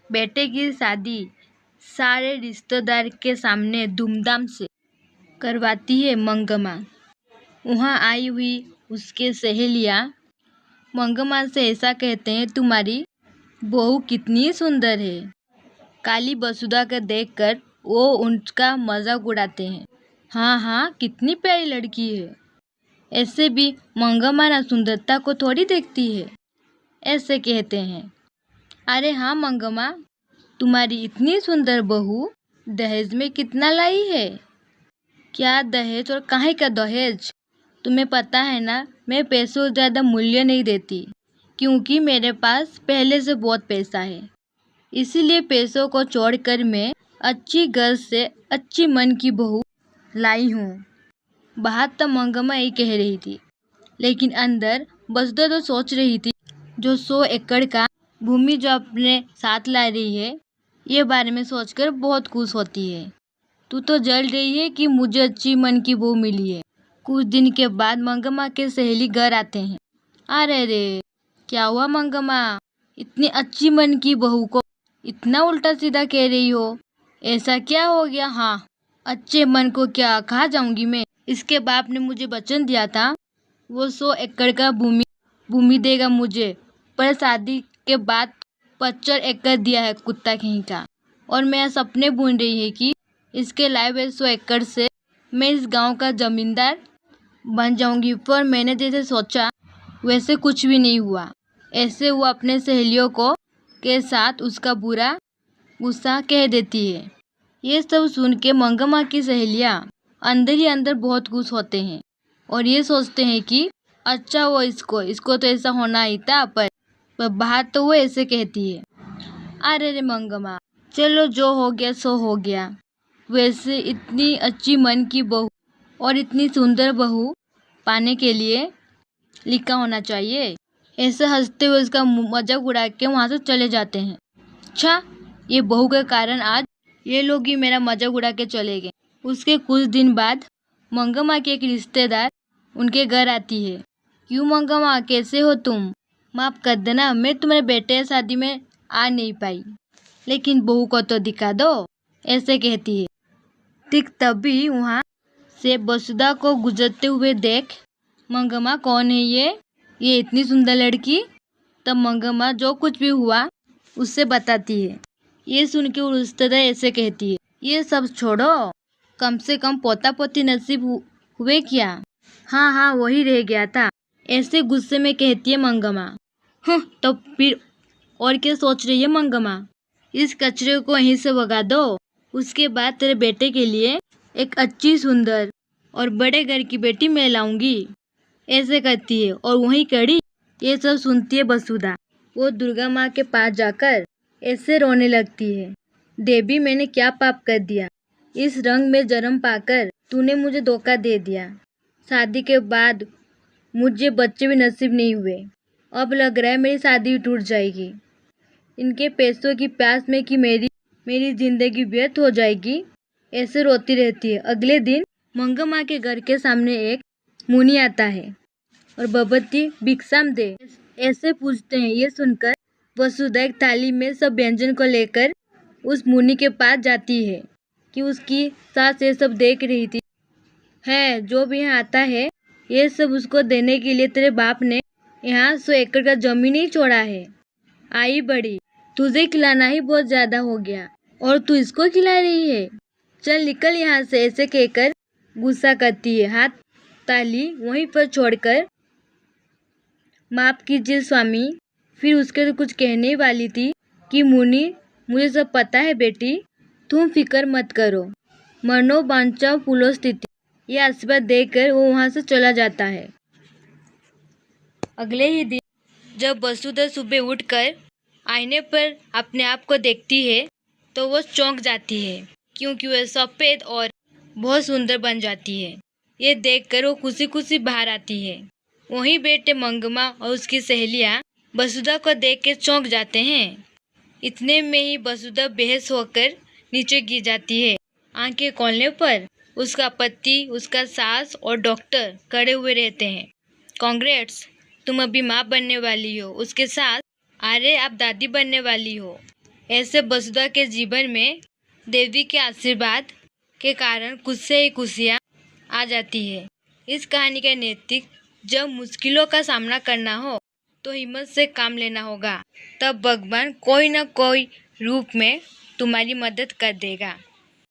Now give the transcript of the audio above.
बेटे की शादी सारे रिश्तेदार के सामने धूमधाम से करवाती है मंगमा। वहाँ आई हुई उसके सहेलियाँ मंगमा से ऐसा कहते हैं, तुम्हारी बहू कितनी सुंदर है। काली बसुधा को देखकर वो उनका मजाक उड़ाते हैं। हाँ हाँ, कितनी प्यारी लड़की है। ऐसे भी मंगमा ना सुंदरता को थोड़ी देखती है, ऐसे कहते हैं। अरे हाँ मंगमा, तुम्हारी इतनी सुंदर बहू दहेज में कितना लाई है? क्या दहेज और काहे का दहेज? तुम्हें पता है ना, मैं पैसों से ज़्यादा मूल्य नहीं देती, क्योंकि मेरे पास पहले से बहुत पैसा है। इसीलिए पैसों को छोड़कर मैं अच्छी घर से अच्छी मन की बहू लाई हूँ। बाहर तो मंगमा ही कह रही थी, लेकिन अंदर बसुधा तो सोच रही थी, जो 100 एकड़ का भूमि जो अपने साथ ला रही है, ये बारे में सोचकर बहुत खुश होती है। तू तो जल रही है कि मुझे अच्छी मन की बहू मिली है। कुछ दिन के बाद मंगमा के सहेली घर आते हैं। अरे रे, क्या हुआ मंगमा? इतनी अच्छी मन की बहू को इतना उल्टा सीधा कह रही हो, ऐसा क्या हो गया? हाँ, अच्छे मन को क्या कहा जाऊंगी मैं। इसके बाप ने मुझे वचन दिया था, वो 100 एकड़ का भूमि देगा मुझे, पर शादी के बाद 75 एकड़ दिया है कुत्ता कहीं का। और मैं सपने बुन रही है कि इसके लाए हुए 100 एकड़ से मैं इस गांव का जमींदार बन जाऊंगी, पर मैंने जैसे सोचा वैसे कुछ भी नहीं हुआ। ऐसे वो अपने सहेलियों को के साथ उसका बुरा गुस्सा कह देती है। ये सब सुन के मंगमा की सहेलियाँ अंदर ही अंदर बहुत खुश होते हैं और ये सोचते हैं कि अच्छा वो इसको तो ऐसा होना ही था, पर बाहर तो वो ऐसे कहती है। अरे रे मंगमा, चलो जो हो गया सो हो गया। वैसे इतनी अच्छी मन की बहू और इतनी सुंदर बहू पाने के लिए लिखा होना चाहिए। ऐसे हंसते हुए उसका मजाक उड़ा के वहाँ से चले जाते हैं। अच्छा, ये बहू के कारण आज ये लोग ही मेरा मजाक उड़ा के चले गए। उसके कुछ दिन बाद मंगमा की एक रिश्तेदार उनके घर आती है। क्यों मंगमा, कैसे हो तुम? माफ़ कर देना, मैं तुम्हारे बेटे की शादी में आ नहीं पाई, लेकिन बहू को तो दिखा दो, ऐसे कहती है। ठीक तभी वहाँ से बसुधा को गुजरते हुए देख मंगमा, कौन है ये इतनी सुंदर लड़की? तब मंगमा जो कुछ भी हुआ उससे बताती है। ये सुन के वो रिश्तेदार ऐसे कहती है, ये सब छोड़ो, कम से कम पोता पोती नसीब हुए क्या? हाँ हाँ, वही रह गया था, ऐसे गुस्से में कहती है मंगमा। तो फिर और क्या सोच रही है मंगमा? इस कचरे को यहीं से भगा दो, उसके बाद तेरे बेटे के लिए एक अच्छी सुंदर और बड़े घर की बेटी मैं लाऊंगी, ऐसे करती है। और वहीं कड़ी ये सब सुनती है बसुधा। वो दुर्गा माँ के पास जाकर ऐसे रोने लगती है। देवी, मैंने क्या पाप कर दिया? इस रंग में जन्म पाकर तूने मुझे धोखा दे दिया। शादी के बाद मुझे बच्चे भी नसीब नहीं हुए। अब लग रहा है मेरी शादी टूट जाएगी। इनके पैसों की प्यास में कि मेरी जिंदगी व्यर्थ हो जाएगी, ऐसे रोती रहती है। अगले दिन मंगमा के घर के सामने एक मुनि आता है और बबती भिक्षाम दे, ऐसे पूछते हैं। ये सुनकर वसुधा एक थाली में सब व्यंजन को लेकर उस मुनि के पास जाती है कि उसकी सास ये सब देख रही थी है। जो भी यहाँ आता है ये सब उसको देने के लिए तेरे बाप ने यहाँ 100 एकड़ का जमीन ही छोड़ा है। आई बड़ी, तुझे खिलाना ही बहुत ज्यादा हो गया और तू इसको खिला रही है, चल निकल यहाँ से, ऐसे कहकर गुस्सा करती है। हाथ ताली वहीं पर छोड़कर, माफ कीजिए स्वामी। फिर उसके तो कुछ कहने वाली थी कि मुनि, मुझे सब पता है बेटी, तुम फिक्र मत करो, मनो बांचा फूलो स्थिति, ये आशीर्वाद देकर वो वहाँ से चला जाता है। अगले ही दिन जब वसुधा सुबह उठकर आईने पर अपने आप को देखती है तो वो चौंक जाती है, क्योंकि वह सफ़ेद और बहुत सुंदर बन जाती है। ये देखकर वो खुशी खुशी बाहर आती है। वहीं बैठे मंगमा और उसकी सहेलियाँ वसुधा को देख के चौंक जाते हैं। इतने में ही वसुधा बेहोश होकर नीचे गिर जाती है। आंखें खोलने पर उसका पति, उसका सास और डॉक्टर खड़े हुए रहते हैं। कांग्रेट्स, तुम अभी माँ बनने वाली हो। उसके साथ, अरे आप दादी बनने वाली हो। ऐसे वसुधा के जीवन में देवी के आशीर्वाद के कारण कुछ से ही खुशियाँ आ जाती है। इस कहानी का नैतिक, जब मुश्किलों का सामना करना हो तो हिम्मत से काम लेना होगा, तब भगवान कोई न कोई रूप में तुम्हारी मदद कर देगा।